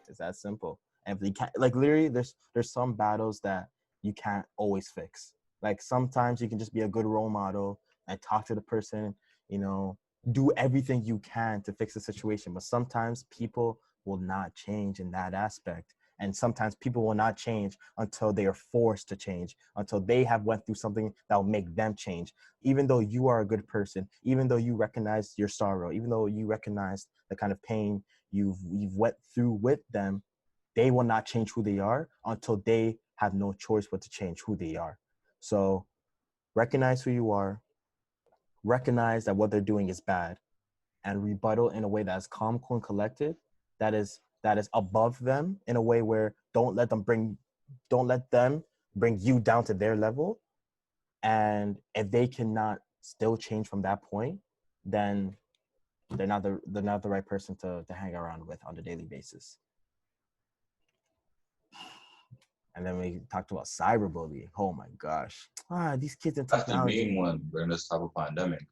It's that simple. And if they can't, like literally, there's some battles that you can't always fix. Like sometimes you can just be a good role model and talk to the person, you know, do everything you can to fix the situation. But sometimes people will not change in that aspect. And sometimes people will not change until they are forced to change, until they have went through something that will make them change. Even though you are a good person, even though you recognize your sorrow, even though you recognize the kind of pain you've went through with them, they will not change who they are until they have no choice but to change who they are. So recognize who you are, recognize that what they're doing is bad, and rebuttal in a way that is calm, cool, and collected, that is above them, in a way where don't let them bring you down to their level. And if they cannot still change from that point, then they're not the right person to hang around with on a daily basis. And then we talked about cyberbullying. Oh my gosh. These kids in technology. That's the main one during this type of pandemic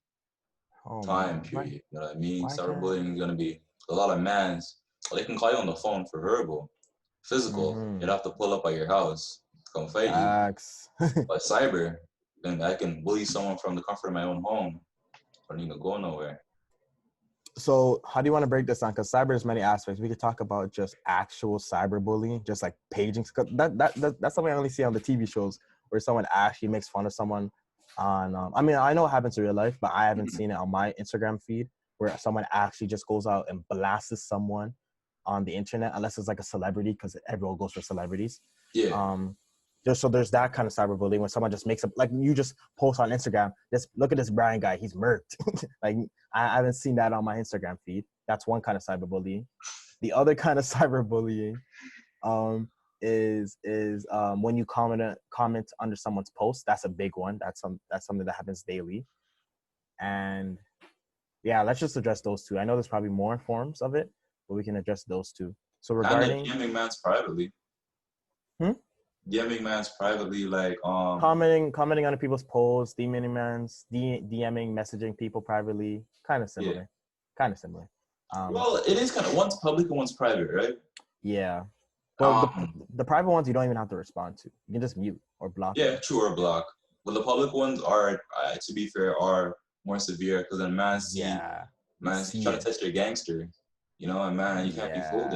time period. You know what I mean? Cyberbullying is going to be a lot of mans. They can call you on the phone for verbal, physical. Mm-hmm. You'd have to pull up at your house, come fight you. But cyber, then I can bully someone from the comfort of my own home. I don't need to go nowhere. So how do you want to break this down? Because cyber has many aspects. We could talk about just actual cyberbullying, just like paging. That's something I only see on the TV shows where someone actually makes fun of someone on. I mean, I know it happens in real life, but I haven't seen it on my Instagram feed where someone actually just goes out and blasts someone on the internet, unless it's like a celebrity, because everyone goes for celebrities. Yeah. There's that kind of cyberbullying when someone just makes up, like you just post on Instagram, just look at this Brian guy, he's murked. Like I haven't seen that on my Instagram feed. That's one kind of cyberbullying. The other kind of cyberbullying is when you comment under someone's post. That's a big one. That's something that happens daily. And yeah, let's just address those two. I know there's probably more forms of it, but we can address those two. So regarding DMing mans privately. DMing mans privately, like commenting on other people's posts, DMing mans, DMing, messaging people privately, kind of similar. Yeah. Kind of similar. Well, it is kind of, one's public and one's private, right? Yeah. But the private ones you don't even have to respond to. You can just mute or block. Yeah, true, or block. But the public ones are, to be fair, are more severe because then man's try to test your gangster, you know, and man, you can't be fooled.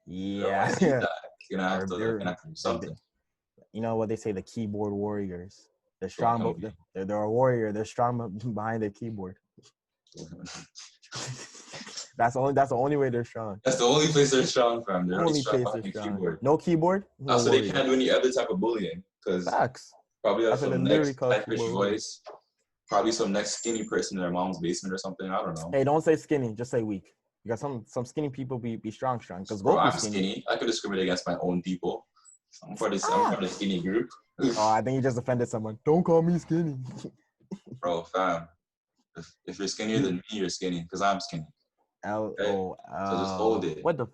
Yeah. You're gonna have to do something. You know what they say, the keyboard warriors. They're strong, but they're a warrior. They're strong behind their keyboard. That's the only way they're strong. That's the only place they're strong from. They're only place they're strong. Keyboard. No keyboard. No so they can't do any other type of bullying because probably have some next high-pitched voice. Probably some next skinny person in their mom's basement or something. I don't know. Hey, don't say skinny. Just say weak. You got some skinny people be strong. Because I'm skinny. I could discriminate against my own people. I'm part of the skinny group. Oh, I think you just offended someone. Don't call me skinny. Bro, fam. If you're skinnier than me, you're skinny. Because I'm skinny. So just hold it. What the?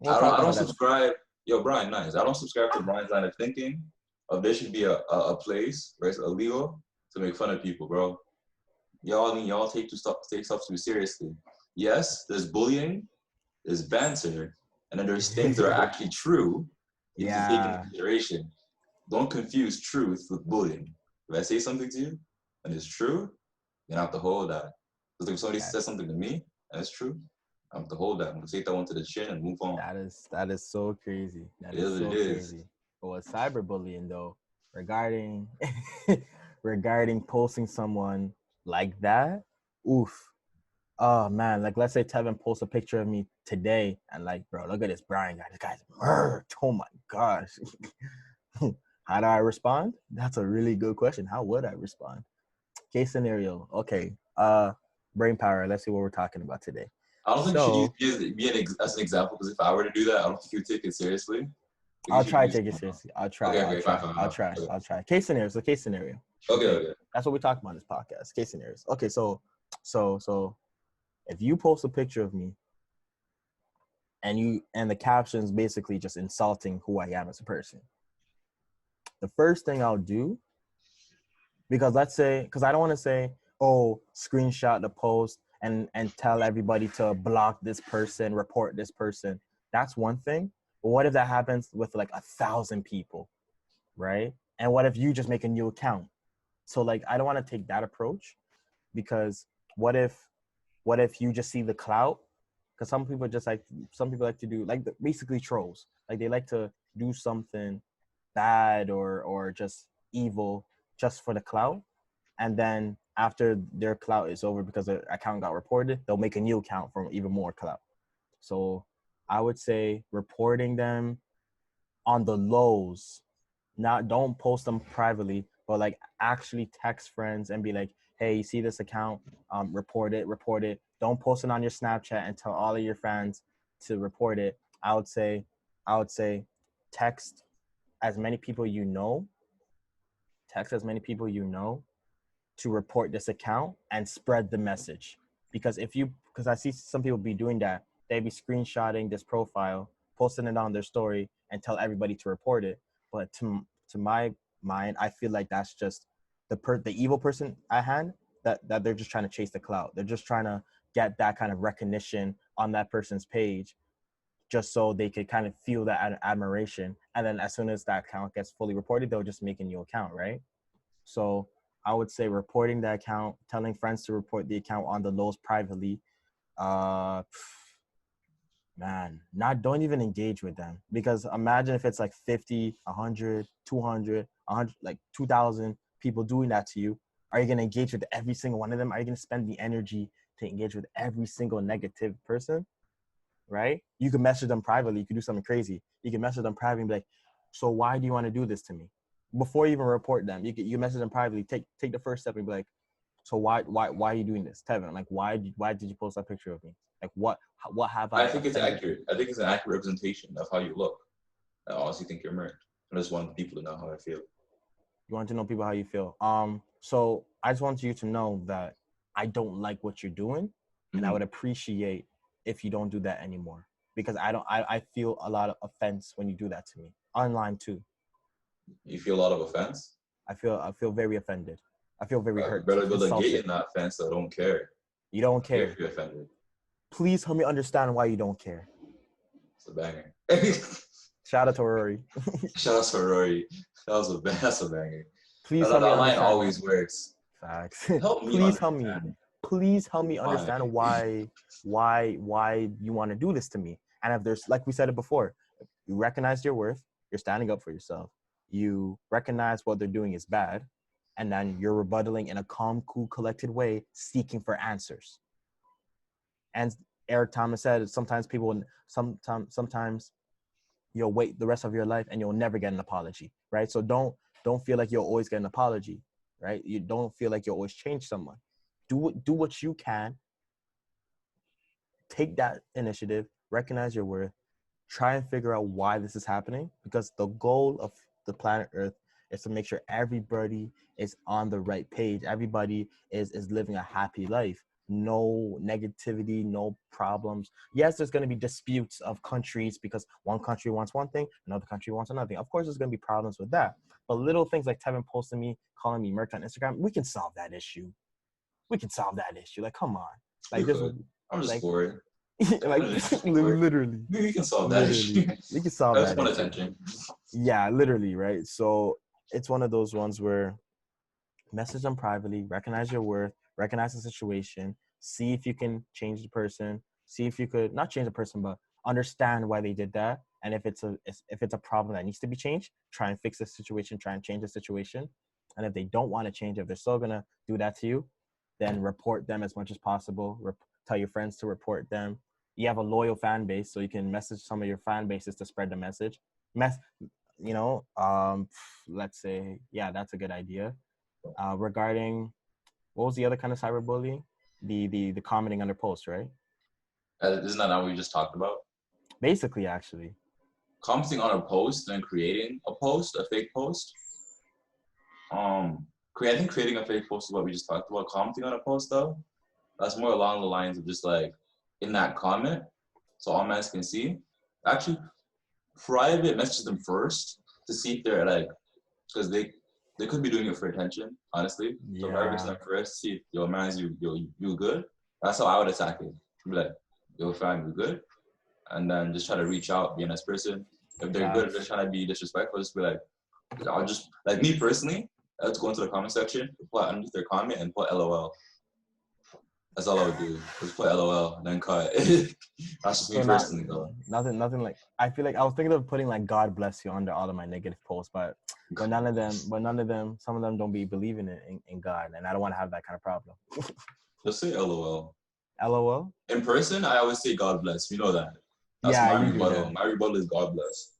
I don't subscribe. Yo, Brian, nice. I don't subscribe to Brian's line of thinking of there should be a place where it's illegal to make fun of people, bro. Y'all take stuff too seriously. Yes, there's bullying, there's banter, and then there's things that are actually true. You have to take into consideration. Don't confuse truth with bullying. If I say something to you and it's true, you have to hold that. Because if somebody says something to me and it's true, I have to hold that. I'm gonna take that one to the chin and move on. That is so crazy. That is so crazy. But with cyberbullying though, regarding posting someone like that, oof. Oh man, like let's say Tevin posts a picture of me today and like, bro, look at this Brian guy. This guy's murked. Oh my gosh. How do I respond? That's a really good question. How would I respond? Case scenario. Okay. Brain power. Let's see what we're talking about today. I don't think you should use as an example because if I were to do that, I don't think you would take it seriously. I'll try to take it seriously. I'll try. I'll try. Case scenario. So case scenario. Okay. That's what we talk about in this podcast. Case scenarios. Okay, so if you post a picture of me and the caption's basically just insulting who I am as a person, the first thing I'll do, because I don't want to say, oh, screenshot the post and tell everybody to block this person, report this person. That's one thing. But what if that happens with like 1,000 people, right? And what if you just make a new account? So like I don't want to take that approach, because what if you just see the clout? Because some people like to do like basically trolls. Like they like to do something bad or just evil just for the clout, and then after their clout is over because their account got reported, they'll make a new account for even more clout. So I would say reporting them on the lows. Not don't post them privately, but like actually text friends and be like, hey, you see this account, report it. Don't post it on your Snapchat and tell all of your fans to report it. I would say text as many people you know, to report this account and spread the message. Because I see some people be doing that. They be screenshotting this profile, posting it on their story, and tell everybody to report it. But to my mind, I feel like that's just the evil person at hand, that they're just trying to chase the clout. They're just trying to get that kind of recognition on that person's page, just so they could kind of feel that admiration. And then as soon as that account gets fully reported, they'll just make a new account, right? So I would say reporting the account, telling friends to report the account on the lows privately. Uh, Man, not don't even engage with them, because imagine if it's like 50, 100, 200, 100, like 2,000 people doing that to you. Are you going to engage with every single one of them? Are you going to spend the energy to engage with every single negative person? Right? You can message them privately. You can do something crazy. You can message them privately and be like, so why do you want to do this to me? Before you even report them, you message them privately. Take the first step and be like, so why are you doing this, Tevin? Like, why did you post that picture of me? Like, what have I I think it's offended? accurate. I think it's an accurate representation of how you look. I honestly think you're murdered. I just want people to know how I feel. You want to know people how you feel. So I just want you to know that I don't like what you're doing, and I would appreciate if you don't do that anymore, because I feel a lot of offense when you do that to me online too. You feel a lot of offense? I feel very offended. I feel very hurt, Better go to get insulted. in that offense, so I don't care. You don't I care care. if you're offended. Please help me understand why you don't care. It's a banger. Shout out to Rory. Shout out to Rory. That's a banger. Please That help me line understand. always works. Facts. Help me Please help me. understand. Please help me Why? understand why you want to do this to me. And if there's, like we said it before, you recognize your worth, you're standing up for yourself, you recognize what they're doing is bad, and then you're rebuttaling in a calm, cool, collected way, seeking for answers. And Eric Thomas said sometimes you'll wait the rest of your life and you'll never get an apology, right? So don't feel like you'll always get an apology, right? You don't feel like you'll always change someone. Do what you can. Take that initiative, recognize your worth, try and figure out why this is happening, because the goal of the planet Earth is to make sure everybody is on the right page. Everybody is living a happy life. No negativity, no problems. Yes, there's going to be disputes of countries because one country wants one thing, another country wants another thing. Of course, there's going to be problems with that. But little things like Tevin posting me, calling me merch on Instagram, we can solve that issue. Like, come on. We Like, this, could. I'm just like, for it. like literally, We can solve that issue. we can solve I just that want issue. attention. Yeah, literally, right? So it's one of those ones where message them privately, recognize your worth, recognize the situation, see if you can change the person, see if you could not change the person, but understand why they did that. And if it's a problem that needs to be changed, try and fix the situation, try and change the situation. And if they don't want to change, if they're still gonna do that to you, then report them as much as possible. Tell your friends to report them. You have a loyal fan base, so you can message some of your fan bases to spread the message. You know, let's say, yeah, that's a good idea. Regarding, what was the other kind of cyberbullying? The commenting under posts, right? Isn't that what we just talked about? Basically, actually. Commenting on a post and creating a post, a fake post. I think creating a fake post is what we just talked about. Commenting on a post, though, that's more along the lines of just like in that comment, so all men can see. Actually, private message them first to see if they're like, because they could be doing it for attention, honestly. So if I reach Yeah. them first, see if your man's you good. That's how I would attack it. Be like, yo, fam, you good? And then just try to reach out, be a nice person. If they're good, if they're Facts. trying to be disrespectful, just be like, I'll just like me personally. Let's go into the comment section, put underneath their comment and put LOL. That's all I would do. Just put LOL and then cut. That's just me So not personally, though. nothing like I feel like I was thinking of putting like God bless you under all of my negative posts, but none of them, some of them don't be believing in God, and I don't want to have that kind of problem. Just say LOL. LOL. In person, I always say God bless. You know that. That's Yeah, my you do rebuttal. that. My rebuttal is God bless.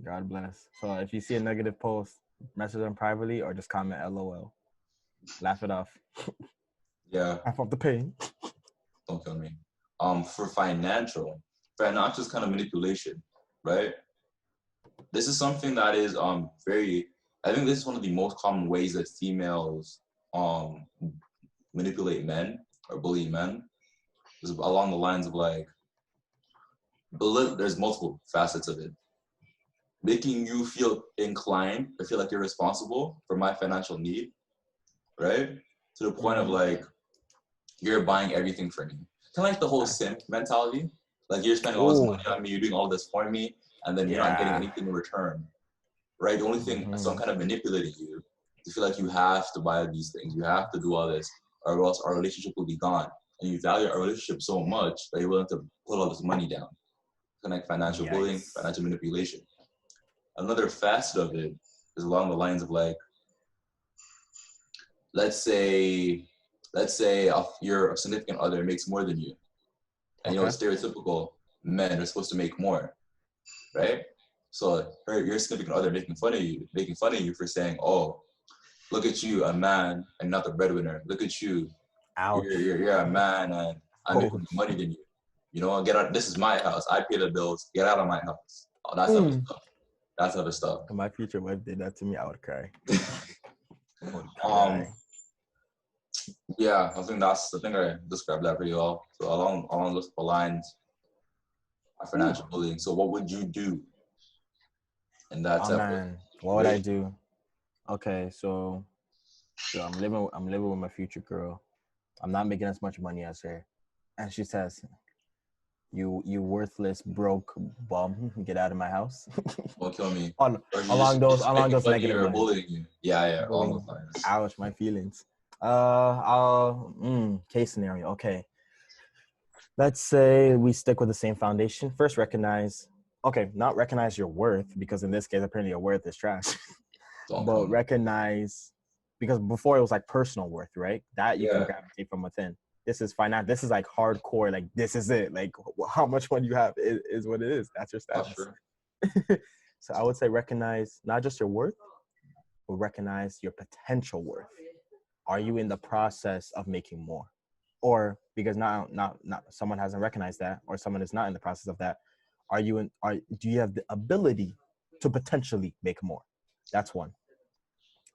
God bless. So if you see a negative post, message them privately or just comment LOL. Laugh it off. Yeah. Laugh off the pain. Don't kill me. For financial is kind of manipulation, right? This is something that is very. I think this is one of the most common ways that females manipulate men or bully men. Is along the lines of like, there's multiple facets of it. Making you feel inclined or feel like you're responsible for my financial need, right? To the point of like, you're buying everything for me. Kind of like the whole simp mentality. Like you're spending all this money on me, you're doing all this for me, and then you're not getting anything in return, right? The only thing, so I'm kind of manipulating you to feel like you have to buy these things, you have to do all this, or else our relationship will be gone. And you value our relationship so much that you're willing to put all this money down. Kind of like financial bullying, financial manipulation. Another facet of it is along the lines of like, let's say your significant other makes more than you, and stereotypical men are supposed to make more, right? So your significant other making fun of you for saying, oh, look at you, a man and not the breadwinner. Look at you, you're a man and I make more money than you. You know, get out. This is my house. I pay the bills. Get out of my house. Oh, that's other stuff. That's other stuff. If my future wife did that to me, I would cry. Yeah, I think I described that pretty well. So along those lines of financial bullying. So what would you do in that type of what would I do? Okay, so I'm living with my future girl. I'm not making as much money as her. And she says, You worthless broke bum, get out of my house. Don't kill me. along those negative lines. Bullying you. Yeah, along those lines. Ouch, my feelings. Case scenario. Okay. Let's say we stick with the same foundation. First, not recognize your worth, because in this case, apparently your worth is trash. But recognize, because before it was like personal worth, right? That you can gravitate from within. This is finance. This is like hardcore. Like, this is it. Like, how much money you have is what it is. That's your status. So I would say recognize not just your worth, but recognize your potential worth. Are you in the process of making more? Or because not someone hasn't recognized that, or someone is not in the process of that, do you have the ability to potentially make more? That's one.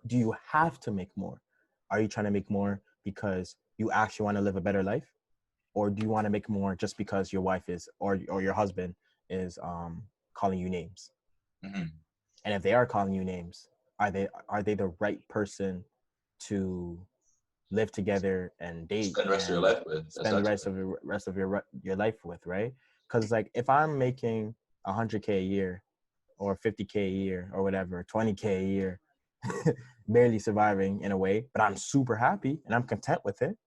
Do you have to make more? Are you trying to make more because you actually want to live a better life? Or do you want to make more just because your wife is, or your husband is calling you names? Mm-hmm. And if they are calling you names, are they the right person to live together and date, spend the rest of your life with, rest of your life with, right? Because like, if I'm making 100K a year or 50K a year or whatever, 20K a year, barely surviving in a way, but I'm super happy and I'm content with it,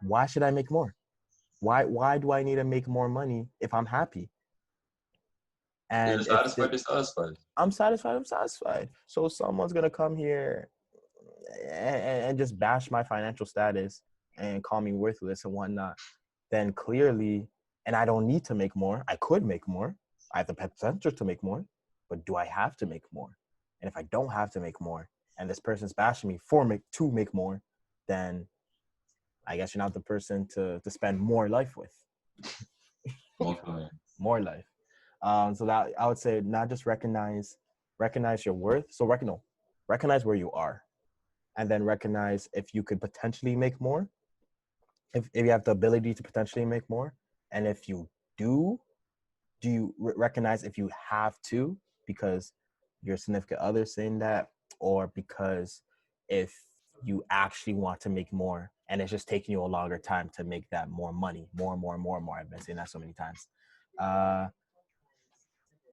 why should I make more? Why do I need to make more money if I'm happy? And you're satisfied. I'm satisfied. So someone's gonna come here and just bash my financial status and call me worthless and whatnot, then clearly, and I don't need to make more. I could make more. I have the potential to make more, but do I have to make more? And if I don't have to make more, and this person's bashing me to make more, then I guess you're not the person to spend more life with. More life. So that I would say, not just recognize your worth. So recognize where you are, and then recognize if you could potentially make more. If you have the ability to potentially make more, and if you do you recognize if you have to, because your significant other saying that, or because if you actually want to make more and it's just taking you a longer time to make that more money, more. I've been saying that so many times.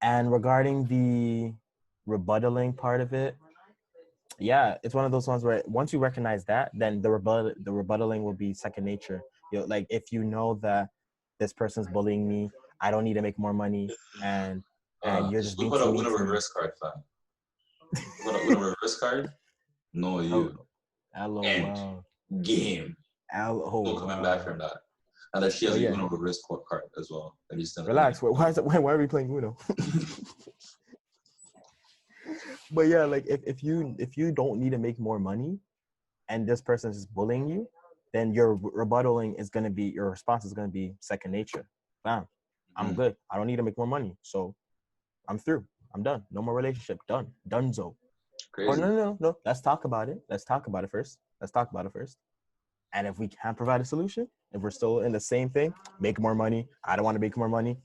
And regarding the rebuttaling part of it, yeah, it's one of those ones where once you recognize that, then the rebuttaling will be second nature. You know, like if you know that this person's bullying me, I don't need to make more money, and you're just being too mean to me. Reverse card, fam. With a reverse card, no you. LOL. Game. LOL. No coming back from that. And that she has a Uno reverse card as well. Relax. Why are we playing Uno? But yeah, like if you don't need to make more money, and this person is bullying you, then your rebuttaling is gonna be, your response is gonna be second nature. Bam, I'm good. I don't need to make more money, so I'm through. I'm done. No more relationship. Done. Donezo. Crazy. Or no. Let's talk about it. Let's talk about it first. And if we can't provide a solution, if we're still in the same thing, make more money. I don't want to make more money.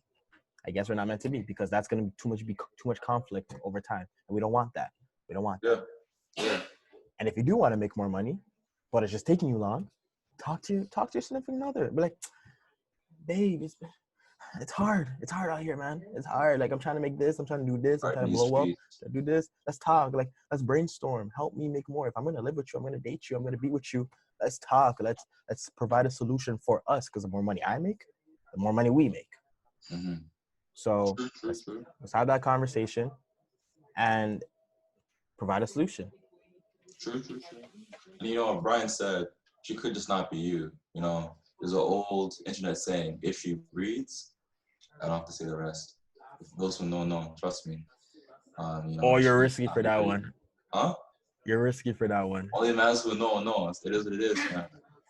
I guess we're not meant to be, because that's going to be too much conflict over time. And we don't want that. Yeah. And if you do want to make more money, but it's just taking you long, talk to your significant other. Be like, babe, it's hard. It's hard out here, man. It's hard. Like, I'm trying to make this. I'm trying to do this. I'm trying to blow up. Do this. Let's talk. Like, let's brainstorm. Help me make more. If I'm going to live with you, I'm going to date you, I'm going to be with you. Let's talk. Let's provide a solution for us, because the more money I make, the more money we make. Mm-hmm. So let's have that conversation and provide a solution. True. And you know, Brian said she could just not be you. You know, there's an old internet saying, if she breathes, I don't have to say the rest. If those who know, trust me. You know, you're risky for that one. Huh? You're risky for that one. Only man who know. It is what it is, man.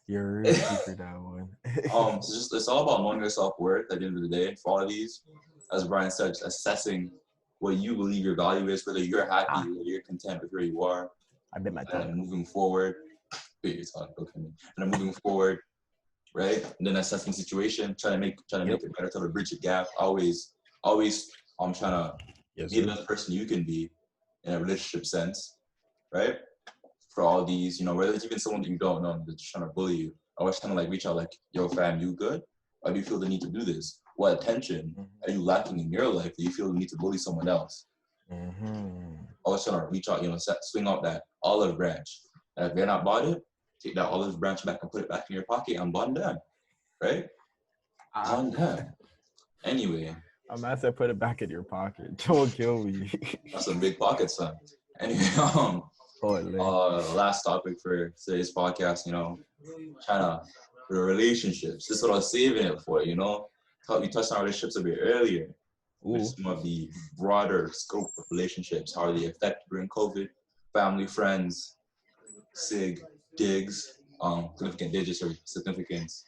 You're risky for that one. It's all about knowing your self-worth at the end of the day. For all of these, as Brian said, assessing what you believe your value is, whether you're happy, whether you're content with where you are. I bit my tongue. And moving forward, and then moving forward, right? And then assessing the situation, trying to make it better, trying to bridge a gap. Always, I'm trying to be the best person you can be in a relationship sense, right? For all these, you know, whether it's even someone that you don't know that's trying to bully you, always trying to like reach out, like, yo, fam, you good? Why do you feel the need to do this? What attention are you lacking in your life that you feel the need to bully someone else? Always trying to reach out, you know, swing out that olive branch. And if they're not bought it, take that olive branch back and put it back in your pocket and bond them, right? Bond them. Anyway. I'm not saying put it back in your pocket. Don't kill me. That's some big pockets, son. Anyway, last topic for today's podcast, you know, the relationships. This is what I was saving it for, you know. We touched on relationships a bit earlier. With some of the broader scope of relationships. How are they affected during COVID? Family, friends, sig, digs, significant digits or significance.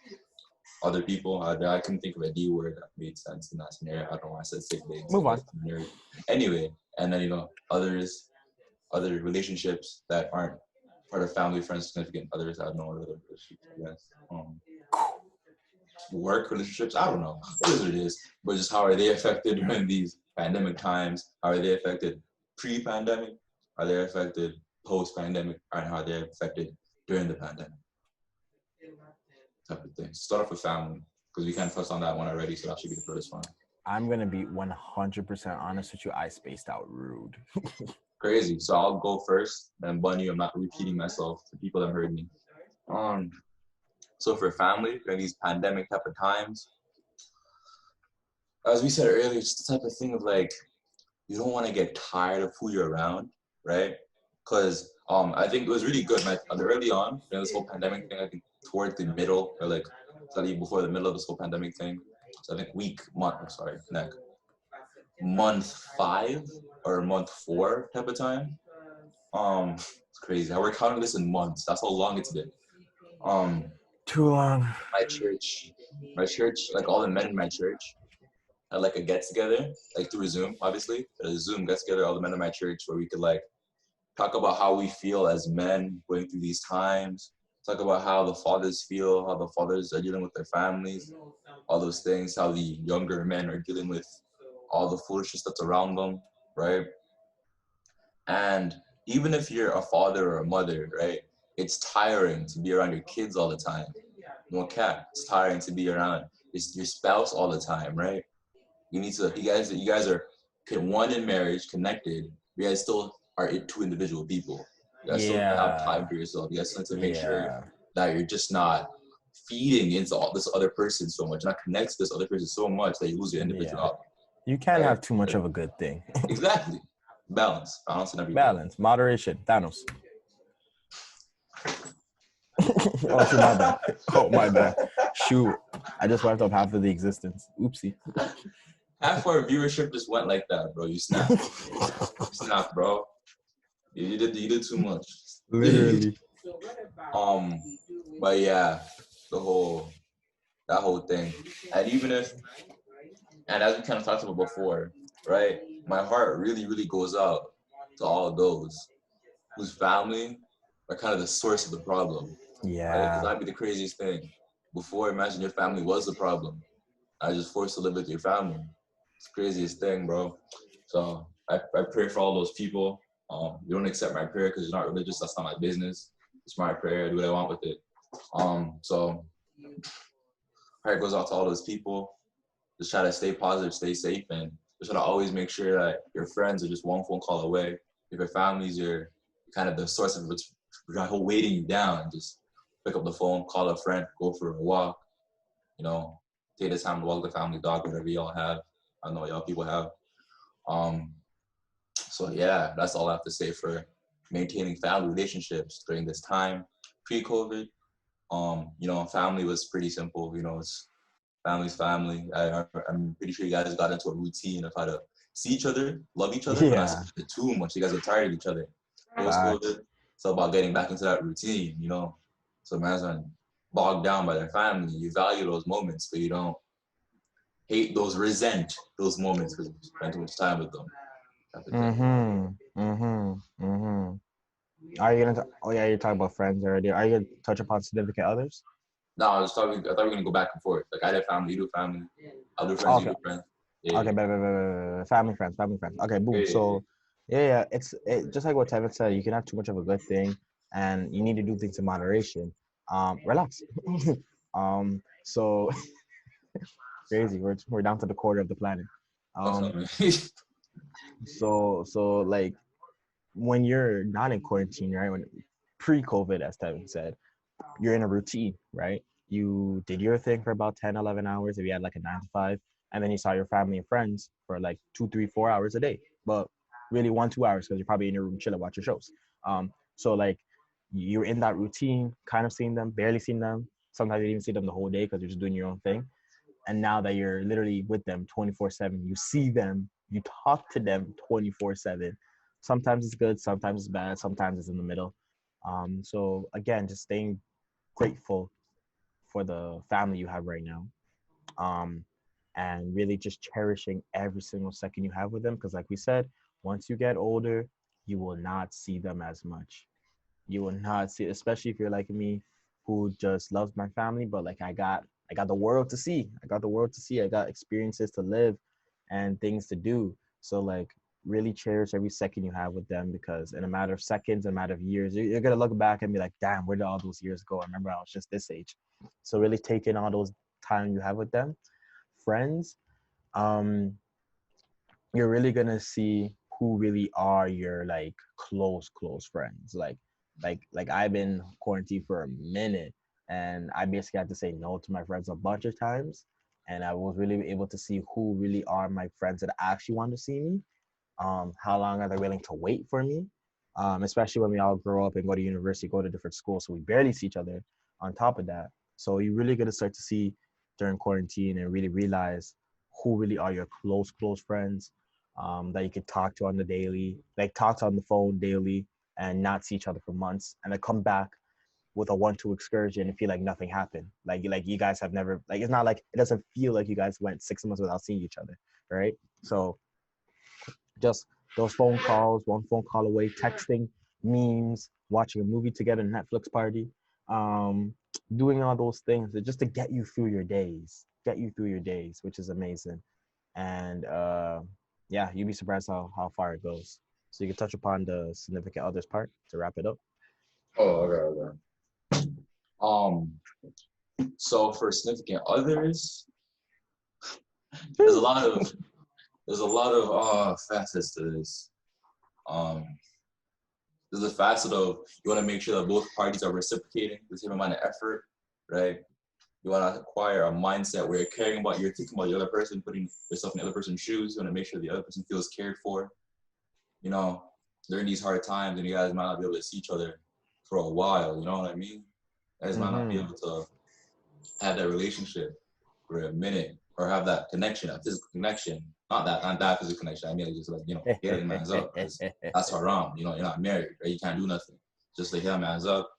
Other people. I couldn't think of a D word that made sense in that scenario. I don't know why I said sig, digs. Move on. Anyway, and then, you know, other relationships that aren't part of family, friends, significant others. I don't know what other relationships, I guess. Work relationships, I don't know. It is what it is. But just how are they affected during these pandemic times? How are they affected pre-pandemic? Are they affected post-pandemic? And how are they affected during the pandemic? Type of thing. Start off with family, because we kind of touched on that one already, so that should be the first one. I'm going to be 100% honest with you. I spaced out rude. Crazy. So I'll go first, and Bunny, I'm not repeating myself to people that heard me. So for family, during these pandemic type of times, as we said earlier, it's the type of thing of like, you don't want to get tired of who you're around, right? Because I think it was really good early on, during this whole pandemic thing, I think towards the middle, or like slightly before the middle of this whole pandemic thing. So I think month 5 or month 4 type of time. It's crazy. We're counting this in months. That's how long it's been. Too long. My church, like all the men in my church had like a get together, like through Zoom, obviously. A Zoom get together, all the men in my church, where we could like talk about how we feel as men going through these times. Talk about how the fathers feel, how the fathers are dealing with their families, all those things, how the younger men are dealing with all the foolishness that's around them, right? And even if you're a father or a mother, right? It's tiring to be around your kids all the time. No cap. It's tiring to be around your spouse all the time, right? You guys are one in marriage, connected. You guys still are two individual people. You guys still have time Yeah. for yourself. You guys still need to make sure Yeah. that you're just not feeding into all this other person so much, not connect to this other person so much that you lose your Yeah. individuality. You can't Right? have too much of a good thing. Exactly. Balance and everything. Balance, moderation, Thanos. Oh, shoot, my bad. Oh, my bad. Shoot. I just wiped up half of the existence. Oopsie. Half our viewership just went like that, bro. You snapped. You snapped, bro. You did too much. Literally. But yeah, that whole thing. And even if, and as we kind of talked about before, right? My heart really, really goes out to all of those whose family are kind of the source of the problem. Right? Because Yeah. that'd be the craziest thing. Before, imagine your family was the problem. I was just forced to live with your family. It's the craziest thing, bro. So I pray for all those people. You don't accept my prayer because you're not religious. That's not my business. It's my prayer. I do what I want with it. So heart goes out to all those people. Just try to stay positive, stay safe, and just try to always make sure that your friends are just one phone call away. If your family's your kind of the source of what's weighting you down, just pick up the phone, call a friend, go for a walk. You know, take the time to walk the family dog, whatever y'all have. I know y'all people have. So yeah, that's all I have to say for maintaining family relationships during this time, pre-COVID. Family was pretty simple. It's family's family. I'm pretty sure you guys got into a routine of how to see each other, love each other, but not Yeah. see each other too much. You guys are tired of each other. Post-COVID, it's all about getting back into that routine, So imagine bogged down by their family. You value those moments, but you don't resent those moments because you spend too much time with them. Are you gonna? Oh yeah, you're talking about friends already. Are you gonna touch upon significant others? No, I thought we were gonna go back and forth. Like I did family, you do family. I'll do friends, you Okay. do friends. Yeah. Okay, family, friends. Okay, boom. Yeah. So, yeah, it's just like what Tevin said. You can have too much of a good thing, and you need to do things in moderation. Relax. So crazy. We're down to the quarter of the planet. So like when you're not in quarantine, right? When pre-COVID, as Tevin said, you're in a routine, right? You did your thing for about 10, 11 hours if you had like a 9 to 5, and then you saw your family and friends for like 2, 3, 4 hours a day. But really 1, 2 hours because you're probably in your room chilling, watch your shows. So like you're in that routine, kind of seeing them, barely seeing them. Sometimes you didn't even see them the whole day because you're just doing your own thing. And now that you're literally with them 24/7, you see them, you talk to them 24/7. Sometimes it's good, sometimes it's bad, sometimes it's in the middle. So again, just staying grateful for the family you have right now, um, and really just cherishing every single second you have with them. Because, like we said, once you get older, you will not see them as much. You will not see, especially if you're like me, who just loves my family, but like I got the world to see. I got the world to see. I got experiences to live and things to do. So like really cherish every second you have with them because in a matter of seconds, in a matter of years, you're gonna look back and be like, damn, where did all those years go? I remember I was just this age. So really take in all those time you have with them. Friends, um, you're really gonna see who really are your like close friends. Like I've been quarantined for a minute and I basically had to say no to my friends a bunch of times. And I was really able to see who really are my friends that actually want to see me. How long are they willing to wait for me? Especially when we all grow up and go to university, go to different schools, so we barely see each other on top of that. So you really got to start to see during quarantine and really realize who really are your close friends, that you could talk to on the daily, like talk to on the phone daily and not see each other for months and then come back with a 1-2 excursion and feel like nothing happened. Like you guys have never, like, it's not like, it doesn't feel like you guys went 6 months without seeing each other, right? So just those phone calls, one phone call away, texting, memes, watching a movie together, Netflix party, um, doing all those things just to get you through your days, which is amazing. And yeah, you'd be surprised how far it goes. So you can touch upon the significant others part to wrap it up. Oh, okay. So for significant others, there's a lot of facets to this. There's a facet of you want to make sure that both parties are reciprocating the same amount of effort, right? You want to acquire a mindset where you're thinking about the other person, putting yourself in the other person's shoes. You want to make sure the other person feels cared for. You know, during these hard times, and you guys might not be able to see each other for a while. You know what I mean? You guys might not be able to have that relationship for a minute or have that connection, that physical connection. Not that physical connection. I mean, like, just like, getting man's up. That's haram. You're not married, right? You can't do nothing. Just like, man's up.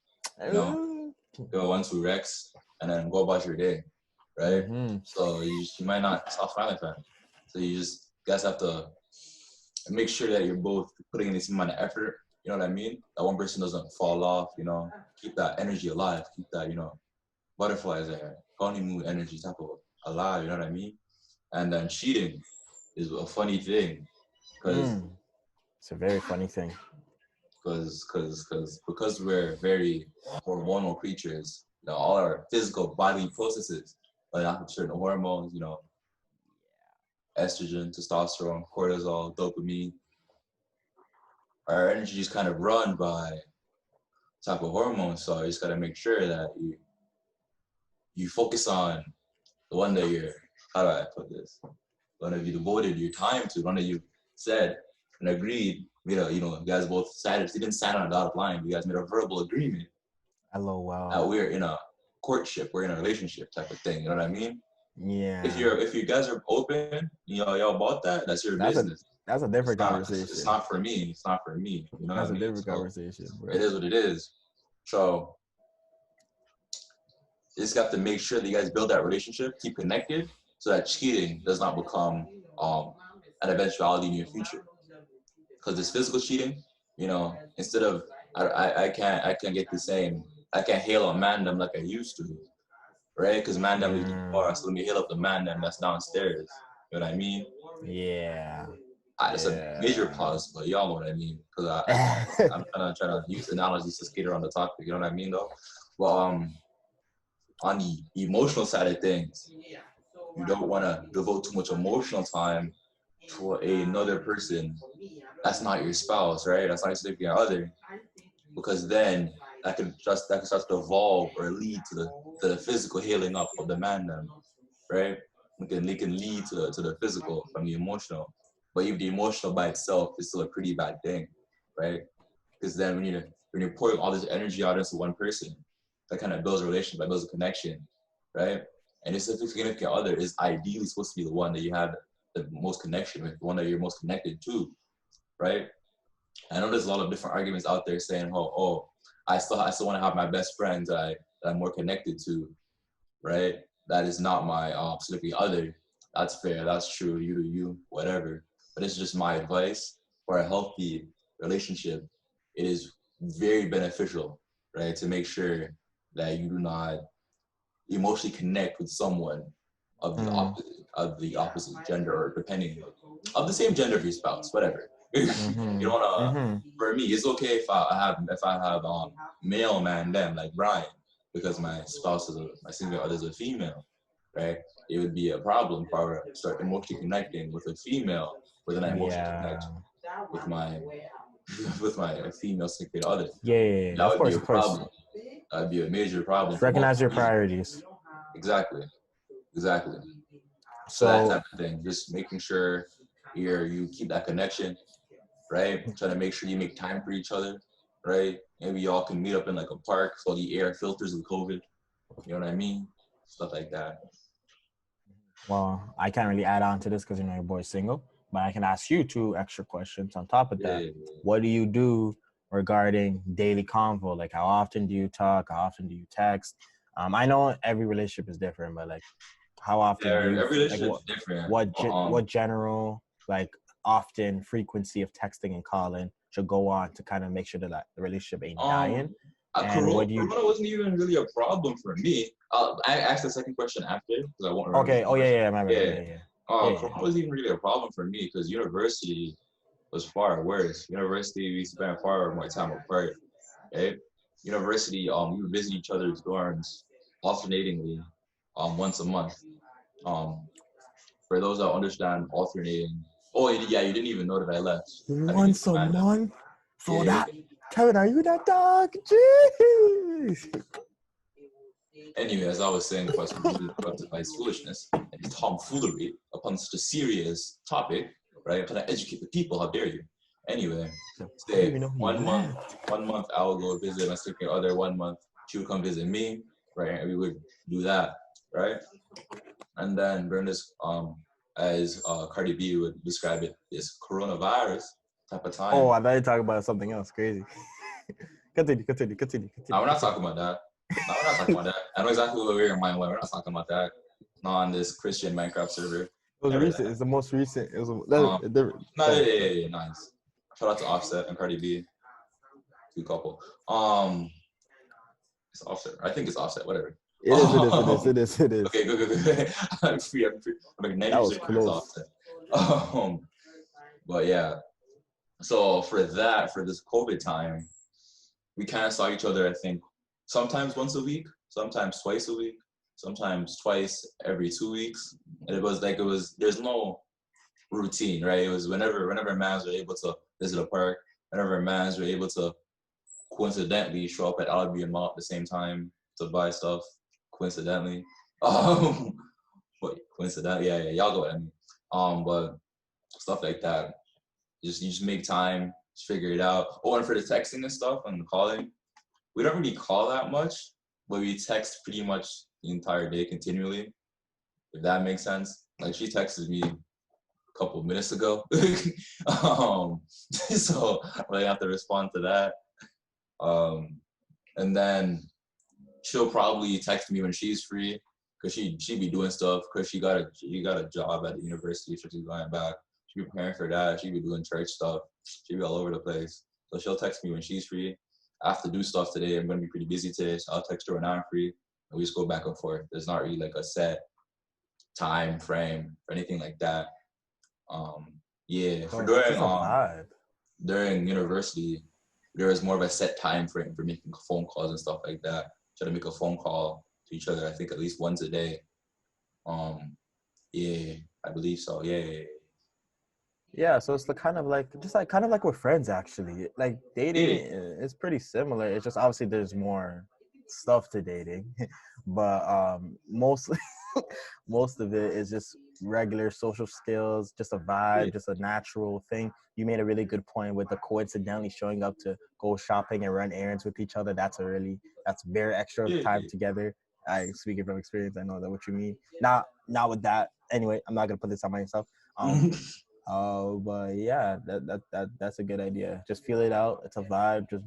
Go once we Rex and then go about your day, right? So you might not stop smiling fan. So you guys have to make sure that you're both putting in the same amount of effort. You know what I mean? That one person doesn't fall off. Keep that energy alive. Keep that butterflies there, honeymoon energy type of alive. You know what I mean? And then cheating is a funny thing because it's a very funny thing. Because we're very hormonal creatures, all our physical bodily processes are not certain hormones, estrogen, testosterone, cortisol, dopamine. Our energy is kind of run by type of hormones, so you just gotta make sure that you focus on the one that how do I put this? The one that you devoted your time to, the one that you said and agreed. You guys both decided. You didn't sign on a dotted line. You guys made a verbal agreement. LOL. That we're in a courtship, we're in a relationship type of thing. You know what I mean? Yeah. If you guys are open, y'all about that, that's your business. That's a different conversation. It's not for me. It's not for me. You know that's what I mean? Different conversation, bro. It is what it is. So you just have to make sure that you guys build that relationship, keep connected, so that cheating does not become an eventuality in your future. Because this physical cheating, instead of I can't get the same. I can't hail on mandem like I used to, right? Because mandem lives in the bar, so let me hail up the mandem that's downstairs. You know what I mean? Yeah. It's a major pause, but y'all know what I mean. Because I'm trying to use analogies to skate around the topic. You know what I mean, though? Well, on the emotional side of things, you don't want to devote too much emotional time to another person that's not your spouse, right? That's not your significant other, because then that can start to evolve or lead to the physical healing up of the man, then, right? It can lead to the physical from the emotional, but if the emotional by itself is still a pretty bad thing, right? Because then when you're pouring all this energy out into one person, that kind of builds a relationship, that builds a connection, right? And your significant other is ideally supposed to be the one that you have the most connection with, the one that you're most connected to, right? I know there's a lot of different arguments out there saying, I still want to have my best friends that I'm more connected to, right? That is not my significant other. That's fair. That's true. You do you, whatever. But it's just my advice for a healthy relationship. It is very beneficial, right, to make sure that you do not emotionally connect with someone of the opposite gender, or depending of the same gender of your spouse, whatever. You don't wanna. For me, it's okay if I have male man them like Brian, because my spouse my significant other is a female, right? It would be a problem if I were to start emotionally connecting with a female, but then I emotionally connect with my female significant other. Yeah, that would be a problem. That would be a major problem. Recognize your priorities. Exactly. So that type of thing, just making sure you keep that connection, right? Trying to make sure you make time for each other, right? Maybe y'all can meet up in like a park so the air filters with COVID. You know what I mean? Stuff like that. Well, I can't really add on to this because your boy's single, but I can ask you 2 extra questions on top of that. Yeah. What do you do regarding daily convo? Like, how often do you talk? How often do you text? I know every relationship is different, but like, how often do you? Every relationship is different. What general, like, often frequency of texting and calling should go on to kind of make sure that the relationship ain't dying? Corona wasn't even really a problem for me. I asked the second question after because I won't remember. Okay. Oh yeah. Corona wasn't even really a problem for me because university was far worse. University, we spent far more time apart, right? University, we would visit each other's dorms alternatingly, once a month. Um, for those that understand alternating, oh yeah, you didn't even know that I left. Once a month? So yeah. Kevin, are you that dog? Jeez. Anyway, as I was saying, if I was interrupted by his foolishness and his tomfoolery upon such a serious topic, right? I'm trying to educate the people. How dare you? Anyway, say 1 month I would go visit my significant other. 1 month she would come visit me, right? And we would do that, right? And then during this, as Cardi B would describe it, this coronavirus type of time. Oh, I thought you were talking about something else crazy. Continue. No, we're not talking about that. I know exactly what we're in mind. We're not talking about that. Not on this Christian Minecraft server. It was recent. It's the most recent. It was nice. Shout out to Offset and Cardi B. Two couple. It's Offset. I think it's Offset. Whatever. It is. Okay, good. I'm free. I'm like 90% Offset. But yeah. So for this COVID time, we kind of saw each other, I think, sometimes once a week, sometimes twice a week, sometimes twice every 2 weeks. And there's no routine, right? It was whenever mans were able to visit a park, whenever mans were able to coincidentally show up at Albi and Mall at the same time to buy stuff, coincidentally. But coincidentally, yeah, y'all go at me. But stuff like that. You just make time, just figure it out. Oh, and for the texting and stuff and calling, we don't really call that much, but we text pretty much the entire day continually, if that makes sense. Like, she texted me a couple of minutes ago. So I have to respond to that. And then she'll probably text me when she's free, because she be doing stuff, because she got a job at the university, so she's going back. She be preparing for that. She be doing church stuff. She be all over the place. So she'll text me when she's free. I have to do stuff today. I'm going to be pretty busy today, so I'll text her when I'm free. And we just go back and forth. There's not really like a set time frame or anything like that. During university, there was more of a set time frame for making phone calls and stuff like that. Try to make a phone call to each other, I think at least once a day. I believe so. Yeah, so it's kind of like with friends, actually. Like, dating is pretty similar. It's just obviously there's more stuff to dating, but mostly most of it is just regular social skills, just a vibe, just a natural thing. You made a really good point with the coincidentally showing up to go shopping and run errands with each other. That's very extra time together. Speaking from experience, I know that what you mean. Not with that. Anyway, I'm not gonna put this on myself. But yeah, that's a good idea. Just feel it out. It's a vibe. Just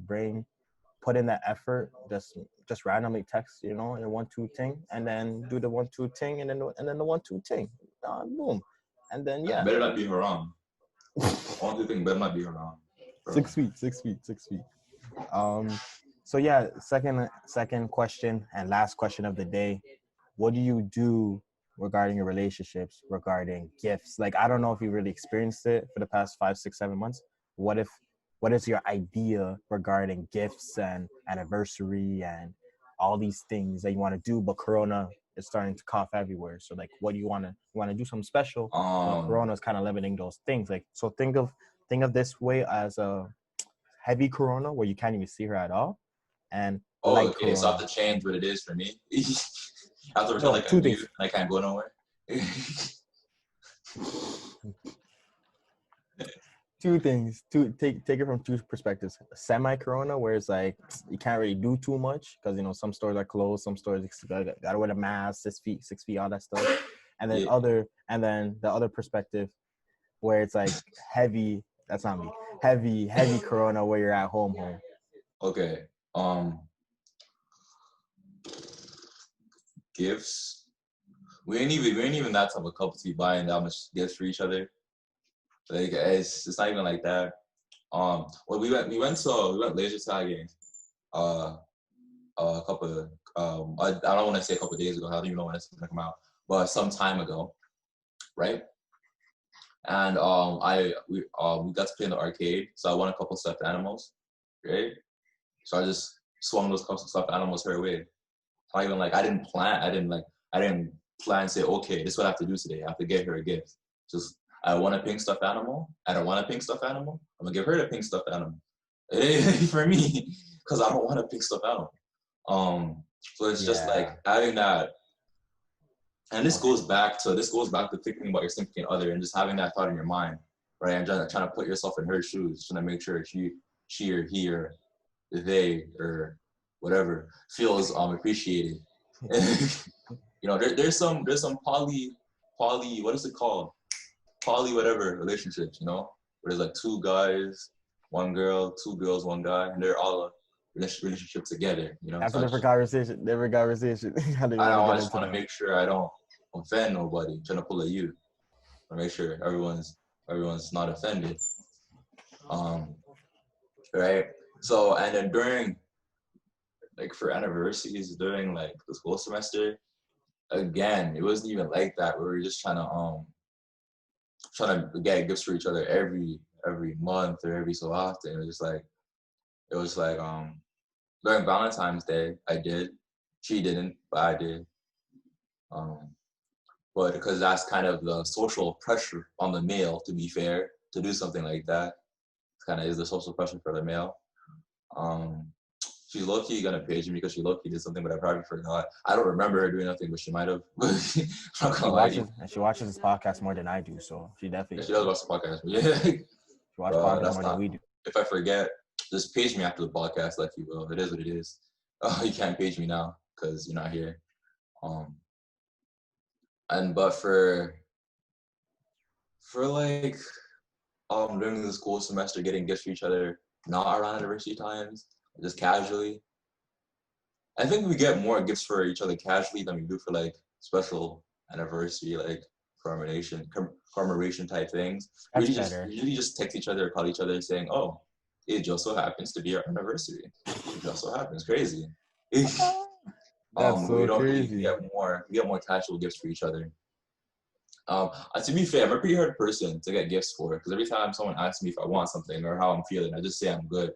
put in that effort. Just randomly text, a 1-2 ting, and then do the 1-2 ting, and then the 1-2 ting. Boom, and then yeah. Better not be haram. 1-2 ting better not be haram. 6 feet. So yeah, second question and last question of the day. What do you do regarding your relationships, regarding gifts? Like, I don't know if you really experienced it for the past 5, 6, 7 months. What is your idea regarding gifts and anniversary and all these things that you want to do, but Corona is starting to cough everywhere? So like, what do you want to do something special? But Corona is kind of limiting those things. Like, so think of this way as a heavy Corona where you can't even see her at all. And okay, Corona, so I have to change what it is for me. I have to pretend like I'm mute and I can't go nowhere. Two things. Take it from two perspectives. Semi-corona, where it's like you can't really do too much because some stores are closed, some stores gotta wear the mask, 6 feet, all that stuff. And then the other perspective, where it's like heavy. That's not me. Heavy corona, where you're at home. Okay. Gifts. We ain't even that type of couple to be buying that much gifts for each other. Like, it's not even like that. Well, we went laser tagging a couple I don't want to say a couple of days ago. I don't even know when it's gonna come out, but some time ago, right? And we got to play in the arcade, so I won a couple stuffed animals, right? So I just swung those couple stuffed animals her way. Not even like I didn't plan say, okay, this is what I have to do today. I have to get her a gift. Just I want a pink stuffed animal. I don't want a pink stuffed animal. I'm gonna give her the pink stuffed animal. It ain't for me because I don't want a pink stuffed animal. So it's just like having that, and this goes back to thinking about your significant other and just having that thought in your mind, right? And trying to put yourself in her shoes, trying to make sure she or he or they or whatever feels appreciated. You know, there's some poly what is it called? Poly whatever relationships, you know, where there's like two guys, one girl, two girls, one guy, and they're all a relationship together, you know. That's a different conversation. I just want to make sure I don't offend nobody. I'm trying to pull a you. I make sure everyone's not offended. Right. So and then during like for anniversaries during like the school semester, again, it wasn't even like that. We were just trying to get gifts for each other every month or every so often. It was like during Valentine's Day I did. She didn't, but I did. But because that's kind of the social pressure on the male, to be fair, to do something like that. It kind of is the social pressure for the male. She's low-key gonna page me because she low-key did something, but I probably forgot. I don't remember her doing nothing, but she might have. She watches this podcast more than I do, so she definitely. Yeah, she does watch the podcast. Yeah. She watches podcasts more than we do. If I forget, just page me after the podcast, like you will. It is what it is. Oh, you can't page me now because you're not here. But for like during the school semester, getting gifts for each other, not around anniversary times, just casually. I think we get more gifts for each other casually than we do for like special anniversary, like commemoration type things. We usually just text each other or call each other saying, "Oh, it just so happens to be our anniversary." It just so happens, crazy. That's so crazy. We get more casual gifts for each other. To be fair, I'm a pretty hard person to get gifts for because every time someone asks me if I want something or how I'm feeling, I just say I'm good.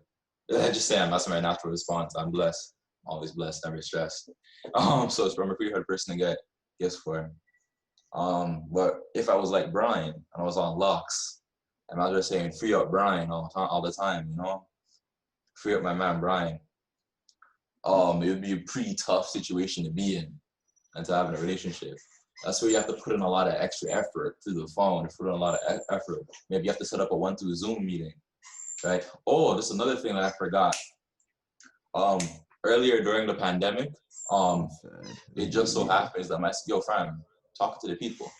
That's my natural response. I'm blessed. I'm always blessed, never stressed. So I'm a pretty hard person to get gifts for. But if I was like Brian and I was on locks, and I was just saying free up Brian all the time, you know, free up my man Brian. It would be a pretty tough situation to be in and to have in a relationship. That's where you have to put in a lot of extra effort through the phone, put in a lot of effort. Maybe you have to set up a 1-2 Zoom meeting, right? Oh, this is another thing that I forgot. Earlier during the pandemic, it just so happens that my fam, talking to the people,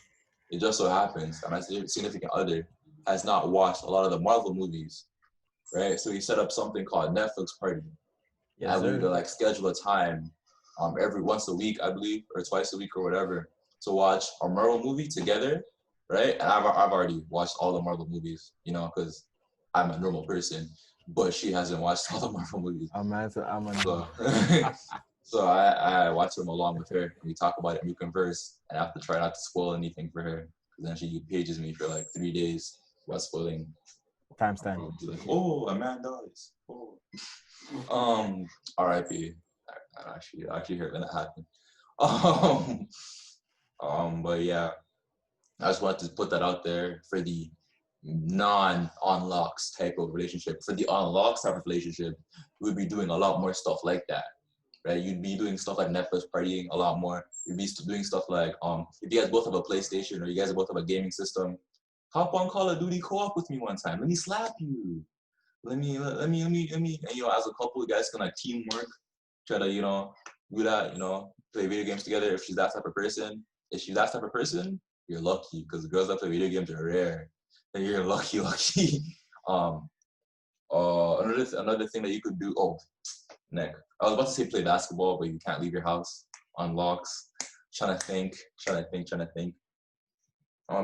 it just so happens that my significant other has not watched a lot of the Marvel movies, right? So he set up something called Netflix party. Yes, and we would like schedule a time every once a week, I believe, or twice a week or whatever, to watch a Marvel movie together, right? And I've already watched all the Marvel movies, you know, because I'm a normal person, but she hasn't watched all the Marvel movies. So I watch them along with her. We talk about it and we converse, and I have to try not to spoil anything for her. Because then she pages me for like 3 days about spoiling. Timestamp. Like, oh, a man dies. Oh. R.I.P. I actually heard that happen. But yeah, I just wanted to put that out there for the non-on-locks type of relationship. For the on-locks type of relationship, we'd be doing a lot more stuff like that, right? You'd be doing stuff like Netflix partying a lot more. You'd be doing stuff like, if you guys both have a PlayStation or you guys both have a gaming system, hop on Call of Duty co-op with me one time. Let me slap you. Let me, and, you know, as a couple, you guys can like teamwork, try to, you know, do that, you know, play video games together if she's that type of person. If she's that type of person, you're lucky because the girls that play video games are rare. And you're lucky. Another thing that you could do. Oh, Nick, I was about to say play basketball, but you can't leave your house on locks. Trying to think. You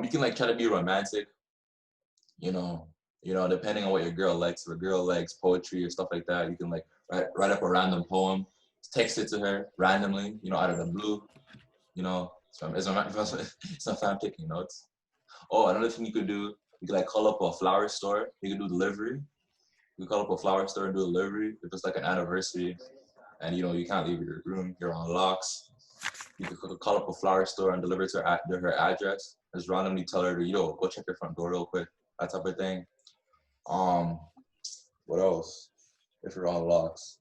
can like try to be romantic. You know, depending on what your girl likes. If a girl likes poetry or stuff like that, you can like write up a random poem, text it to her randomly. You know, out of the blue. You know, it's not fam taking notes. Oh, another thing you could do, you could like call up a flower store. You can do delivery. You call up a flower store and do delivery if it's like an anniversary, and you can't leave your room. You're on locks. You could call up a flower store and deliver to her address. Just randomly tell her to go check your front door real quick. That type of thing. What else? If you're on locks.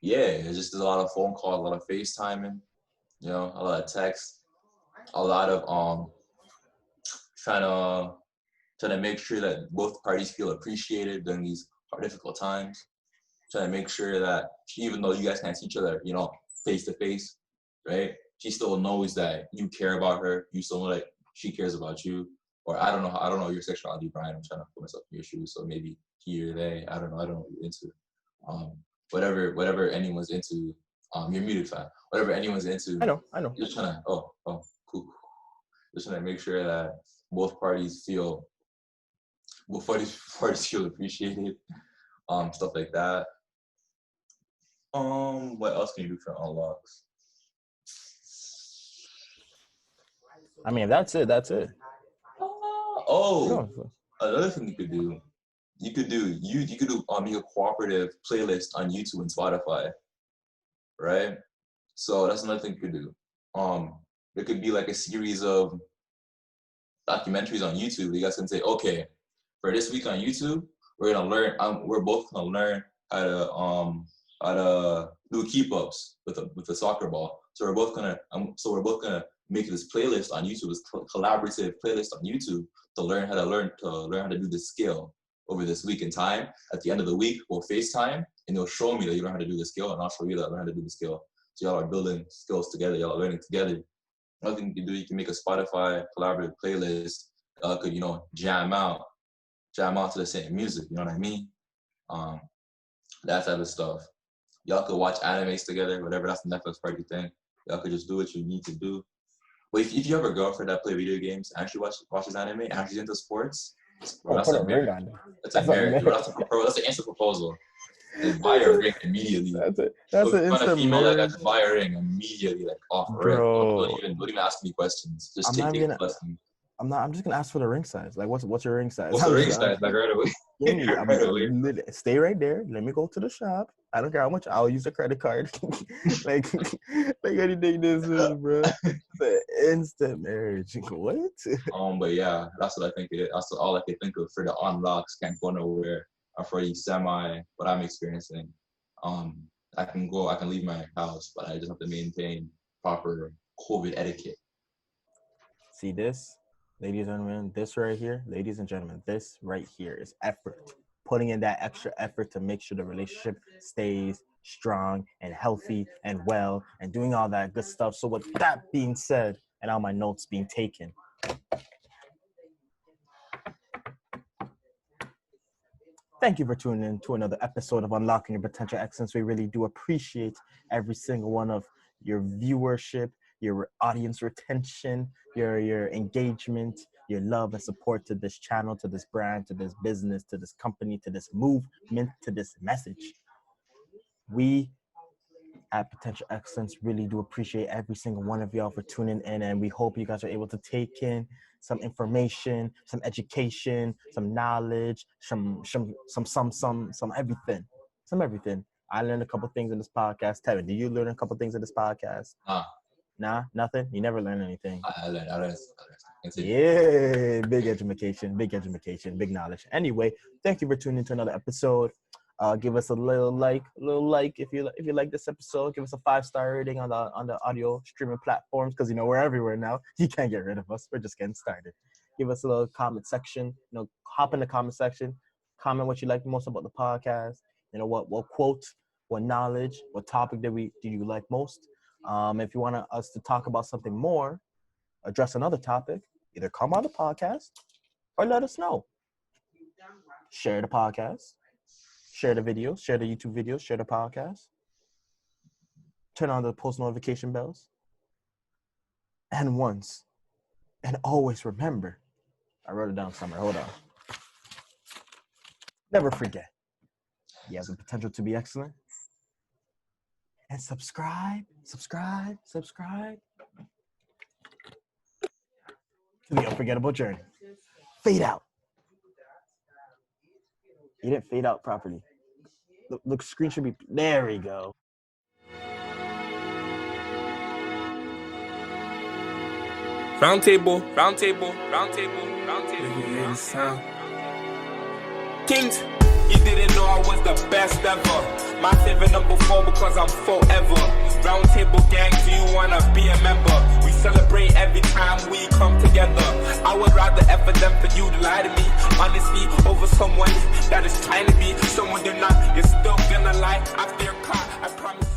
Yeah, it's just a lot of phone calls, a lot of FaceTiming, a lot of text, a lot of trying to make sure that both parties feel appreciated during these difficult times. Trying to make sure that even though you guys can't see each other, face to face, right? She still knows that you care about her. You still know that she cares about you. Or I don't know your sexuality, Brian. I'm trying to put myself in your shoes. So maybe he or they, I don't know what you're into. Whatever anyone's into, you're muted, fam. Whatever anyone's into. I know. Just trying to, cool. Just trying to make sure that both parties feel appreciated, stuff like that. What else can you do for unlocks? I mean, that's it. Another thing you could do make a cooperative playlist on YouTube and Spotify, right? So that's another thing you could do. There could be like a series of documentaries on YouTube. You guys can say, okay, for this week on YouTube, we're both gonna learn how to do keep-ups with a soccer ball. So we're both gonna make this playlist on YouTube, this collaborative playlist on YouTube to learn how to do this skill over this week in time. At the end of the week, we'll FaceTime and you'll show me that you learn how to do the skill, and I'll show you that I learn how to do the skill. So y'all are building skills together, y'all are learning together. Another thing you can do, you can make a Spotify collaborative playlist. Could jam out to the same music, you know what I mean? That type of stuff. Y'all could watch animes together, whatever, that's the Netflix party thing. Y'all could just do what you need to do. But if you have a girlfriend that play video games and she watches anime and she's into sports, bro, that's a marriage. That's a marriage. That's an instant proposal. Just buy a ring immediately. That's an instant female marriage. Like, buy a ring immediately, like off rip. Don't even ask me questions. Just take the lesson. I'm just gonna ask for the ring size. Like, what's your ring size? What's the ring size? Like right away. Stay right there. Let me go to the shop. I don't care how much. I'll use a credit card. like anything this is, bro. The instant marriage. What? But yeah, that's what I think. That's all I can think of for the unlocks. Can't go nowhere. Or for the what I'm experiencing. I can leave my house, but I just have to maintain proper COVID etiquette. See this? Ladies and gentlemen, this right here, this right here is effort. Putting in that extra effort to make sure the relationship stays strong and healthy and well and doing all that good stuff. So with that being said, and all my notes being taken, thank you for tuning in to another episode of Unlocking Your Potential Excellence. We really do appreciate every single one of your viewership, your audience retention, your engagement, your love and support to this channel, to this brand, to this business, to this company, to this movement, to this message. We at Potential Excellence really do appreciate every single one of y'all for tuning in, and we hope you guys are able to take in some information, some education, some knowledge, some everything. I learned a couple things in this podcast. Tevin, did you learn a couple things in this podcast? Nah, nothing? You never learned anything? I learned. Yeah, big education, big knowledge. Anyway, thank you for tuning into another episode. Give us a little like if you like this episode. Give us a 5-star rating on the audio streaming platforms, because we're everywhere now. You can't get rid of us. We're just getting started. Give us a little comment section. Hop in the comment section. Comment what you like most about the podcast. What quote, what knowledge, what topic do you like most? If you want us to talk about something more, address another topic, either come on the podcast or let us know. Share the podcast, share the videos, share the YouTube videos, share the podcast. Turn on the post notification bells. And once and always remember, I wrote it down somewhere. Hold on. Never forget, you have the potential to be excellent. And subscribe. The unforgettable journey. Fade out. You didn't fade out properly. The screen should be. There we go. Round table. Yeah, sound. Kinggsz, you didn't know I was the best ever. My favorite number 4 because I'm forever. Round table gang, do you wanna be a member? We celebrate every time we come together. I would rather ever than for you to lie to me. Honestly, over someone that is trying to be someone you're not, you're still gonna lie after you're caught. I promise.